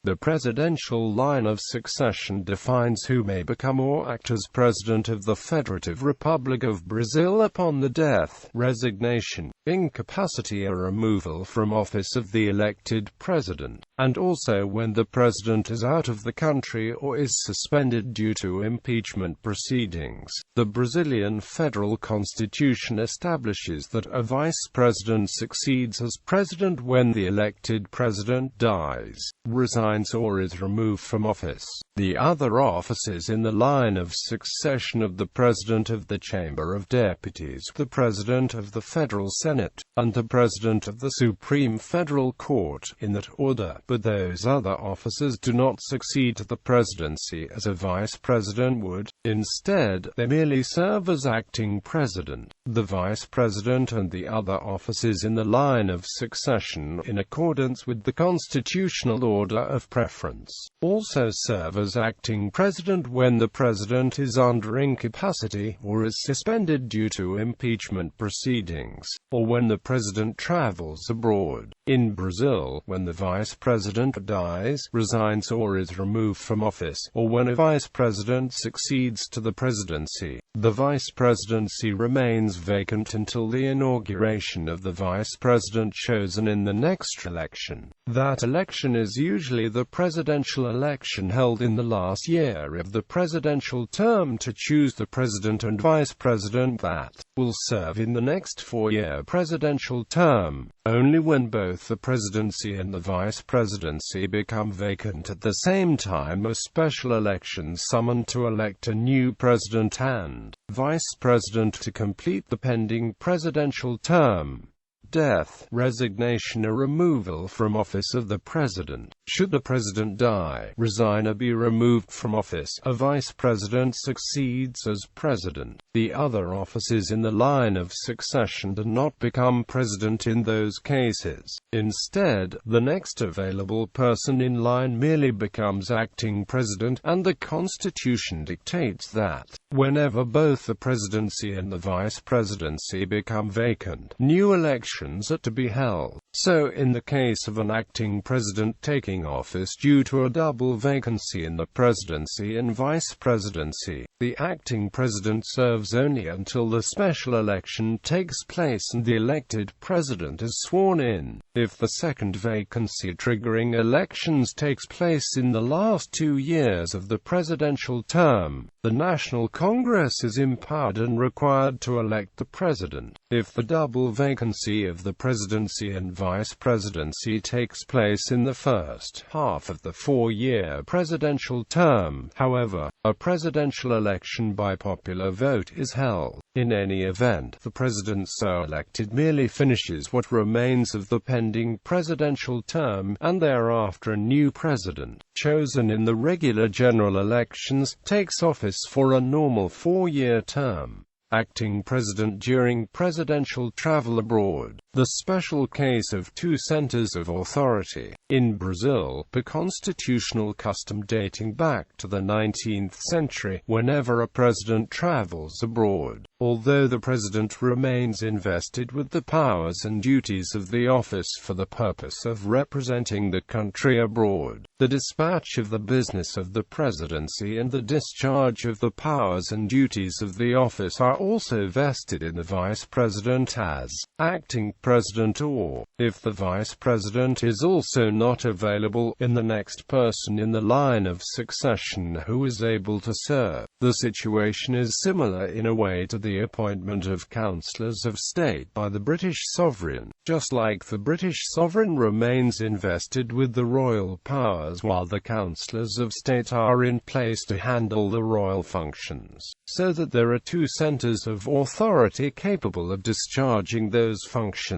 The presidential line of succession defines who may become or act as President of the Federative Republic of Brazil upon the death, resignation, incapacity or removal from office of the elected president, and also when the president is out of the country or is suspended due to impeachment proceedings. The Brazilian federal constitution establishes that a vice president succeeds as president when the elected president dies, resigns or is removed from office. The other offices in the line of succession of the President of the Chamber of Deputies, the President of the Federal Senate, and the President of the Supreme Federal Court, in that order, but those other offices do not succeed to the presidency as a vice president would. Instead, they merely serve as acting president. The vice president and the other offices in the line of succession, in accordance with the constitutional order of preference, also serve as acting president when the president is under incapacity, or is suspended due to impeachment proceedings, or when the president travels abroad. In Brazil, when the vice president dies, resigns or is removed from office, or when a vice president succeeds to the presidency, the vice presidency remains vacant until the inauguration of the vice president chosen in the next election. That election is usually the presidential election held in the last year of the presidential term to choose the president and vice president that will serve in the next four-year presidential term. Only when both the presidency and the vice presidency become vacant at the same time are special elections summoned to elect a new president and vice president to complete the pending presidential term. Death, resignation or removal from office of the president. Should the president die, resign or be removed from office, a vice president succeeds as president. The other offices in the line of succession do not become president in those cases. Instead, the next available person in line merely becomes acting president, and the Constitution dictates that, whenever both the presidency and the vice presidency become vacant, new elections are to be held. So in the case of an acting president taking office due to a double vacancy in the presidency and vice presidency, the acting president serves only until the special election takes place and the elected president is sworn in. If the second vacancy triggering elections takes place in the last 2 years of the presidential term, the National Congress is empowered and required to elect the president. If the double vacancy of the presidency and vice presidency takes place in the first half of the 4-year presidential term, however, a presidential election by popular vote is held. In any event, the president so elected merely finishes what remains of the pending presidential term, and thereafter a new president, chosen in the regular general elections, takes office for a normal 4-year term. Acting president during presidential travel abroad. The special case of two centers of authority. In Brazil, a constitutional custom dating back to the 19th century, whenever a president travels abroad, although the president remains invested with the powers and duties of the office for the purpose of representing the country abroad, the dispatch of the business of the presidency and the discharge of the powers and duties of the office are also vested in the vice president as acting president, or, if the vice president is also not available, in the next person in the line of succession who is able to serve. The situation is similar in a way to the appointment of councillors of state by the British sovereign. Just like the British sovereign remains invested with the royal powers while the councillors of state are in place to handle the royal functions, so that there are two centres of authority capable of discharging those functions.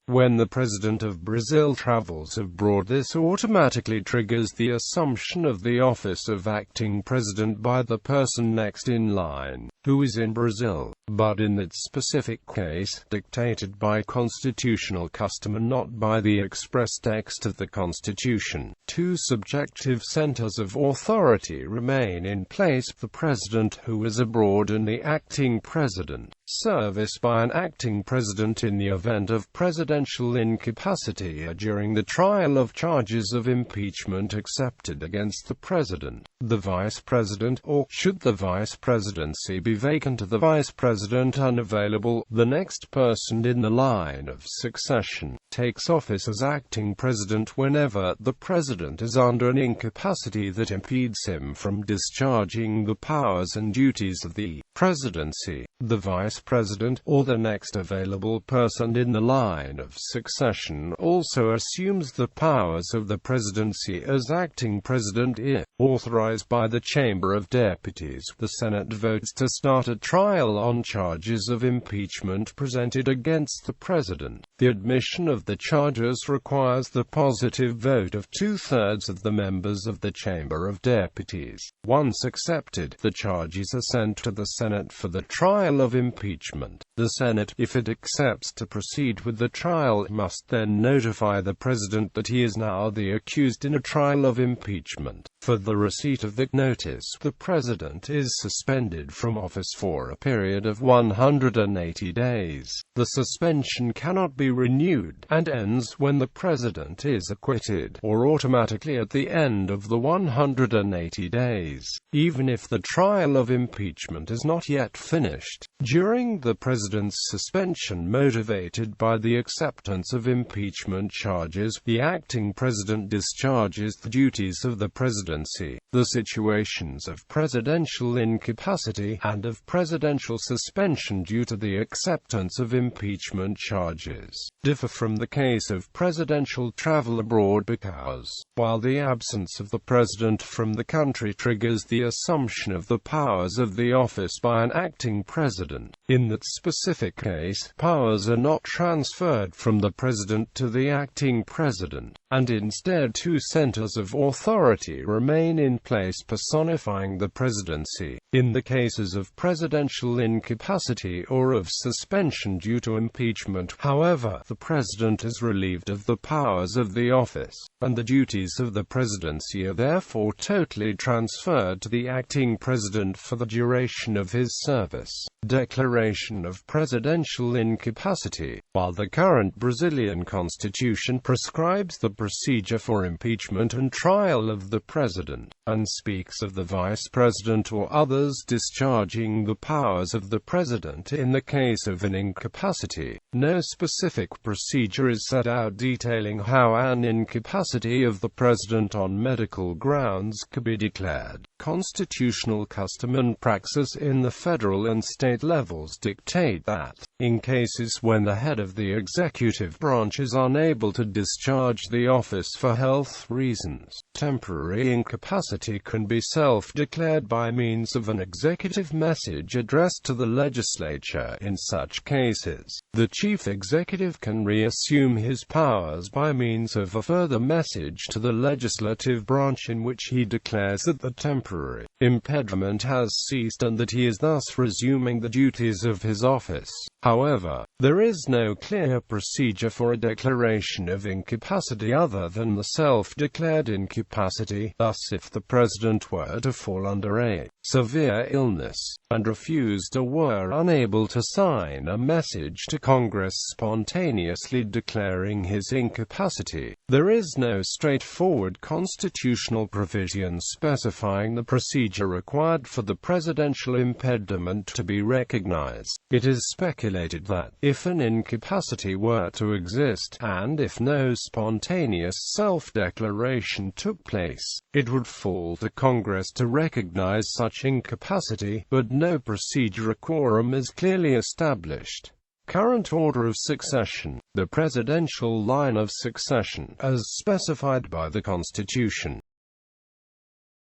When the President of Brazil travels abroad, this automatically triggers the assumption of the office of acting president by the person next in line, who is in Brazil, but in that specific case, dictated by constitutional custom and not by the express text of the Constitution. Two subjective centers of authority remain in place: the president who is abroad and the acting president. service by an acting president in the event of presidential incapacity or during the trial of charges of impeachment accepted against the president, the vice president, or, should the vice presidency be vacant or the vice president unavailable, the next person in the line of succession takes office as acting president whenever the president is under an incapacity that impedes him from discharging the powers and duties of the presidency. The vice president, or the next available person in the line of succession, also assumes the powers of the presidency as acting president if, authorized by the Chamber of Deputies, the Senate votes to start a trial on charges of impeachment presented against the president. The admission of the charges requires the positive vote of 2/3 of the members of the Chamber of Deputies. Once accepted, the charges are sent to the Senate for the trial of impeachment. The Senate, if it accepts to proceed with the trial, must then notify the president that he is now the accused in a trial of impeachment. For the receipt of the notice, the president is suspended from office for a period of 180 days. The suspension cannot be renewed, and ends when the president is acquitted, or automatically at the end of the 180 days, even if the trial of impeachment is not yet finished. During the president's suspension motivated by the acceptance of impeachment charges, the acting president discharges the duties of the presidency. The situations of presidential incapacity and of presidential suspension due to the acceptance of impeachment charges differ from the case of presidential travel abroad because, while the absence of the president from the country triggers the assumption of the powers of the office by an acting president, in that specific case, powers are not transferred from the president to the acting president, and instead two centers of authority remain in place personifying the presidency. In the cases of presidential incapacity or of suspension due to impeachment, however, the president is relieved of the powers of the office, and the duties of the presidency are therefore totally transferred to the acting president for the duration of his service. Declaration of presidential incapacity. While the current Brazilian constitution prescribes the procedure for impeachment and trial of the president, and speaks of the vice president or others discharging the powers of the president in the case of an incapacity, no specific procedure is set out detailing how an incapacity of the president on medical grounds could be declared. Constitutional custom and praxis in the federal and state levels dictate that, in cases when the head of the executive branch is unable to discharge the office for health reasons, temporary incapacity can be self-declared by means of an executive message addressed to the legislature. In such cases, the chief executive can reassume his powers by means of a further message to the legislative branch in which he declares that the temporary impediment has ceased and that he is thus resuming the duties of his office. However, there is no clear procedure for a declaration of incapacity other than the self-declared incapacity. Thus, if the president were to fall under a severe illness, and refused or were unable to sign a message to Congress spontaneously declaring his incapacity, there is no straightforward constitutional provision specifying the procedure required for the presidential impediment to be recognized. It is speculated that, if an incapacity were to exist, and if no spontaneous self-declaration took place, it would fall to Congress to recognize such incapacity, but no procedure or quorum is clearly established. Current order of succession. The presidential line of succession, as specified by the Constitution,